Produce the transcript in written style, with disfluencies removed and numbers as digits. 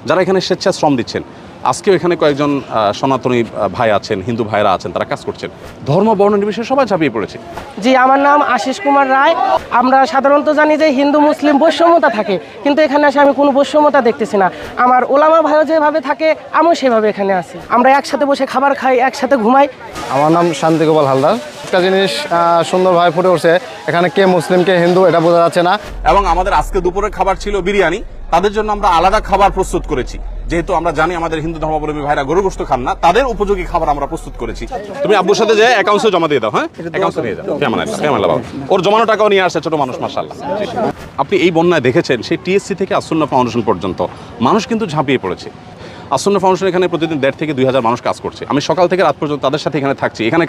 যারা এখানে স্বেচ্ছায় শ্রম দিচ্ছেন। আজকেও এখানে কয়েকজন সনাতনী ভাই আছেন, হিন্দু ভাইরা আছেন, তারা কাজ করছেন। ধর্ম বর্ণ নির্বিশেষে সবাই ঝাঁপিয়ে পড়েছে। জি, আমার নাম আশিস কুমার রায়। আমরা সাধারণত জানি যে হিন্দু মুসলিম বৈষম্যতা থাকে, কিন্তু এখানে এসে আমি কোনো বৈষম্যতা দেখতেছি না। আমার ওলামা ভাইও যেভাবে থাকে আমিও সেভাবে এখানে আছি। আমরা একসাথে বসে খাবার খাই, একসাথে ঘুমাই। আমার নাম শান্তি গোপাল হালদার। একটা জিনিস সুন্দরভাবে ফুটে উঠছে, এখানে কে মুসলিম কে হিন্দু এটা বোঝা যাচ্ছে না। এবং আমাদের আজকে দুপুরের খাবার ছিল বিরিয়ানি। তাদের জন্য আমরা আলাদা খাবার প্রস্তুত করেছি, যেহেতু আমরা জানি আমাদের হিন্দু ধর্মাবলম্বী ভাইরা গরু গোশত খান না, তাদের উপযোগী খাবার আমরা প্রস্তুত করেছি। তুমি আব্বুর সাথে যে অ্যাকাউন্টে জমা দিয়ে দাও। হ্যাঁ, অ্যাকাউন্টে নিয়ে যাও। কেমন বাবা, ওর জমানো টাকাও নিয়ে আসছে, ছোট মানুষ, মাশাআল্লাহ। আপনি এই বন্যায় দেখেছেন সেই টিএসসি থেকে আসুন্নাহ ফাউন্ডেশন পর্যন্ত মানুষ কিন্তু ঝাঁপিয়ে পড়েছে। আসুন্নাহ ফাউন্ডেশন এখানে প্রতিদিন 1,500 থেকে 2,000 মানুষ কাজ করছে। আমি সকাল থেকে রাত পর্যন্ত তাদের সাথে এখানে থাকছি, এখানে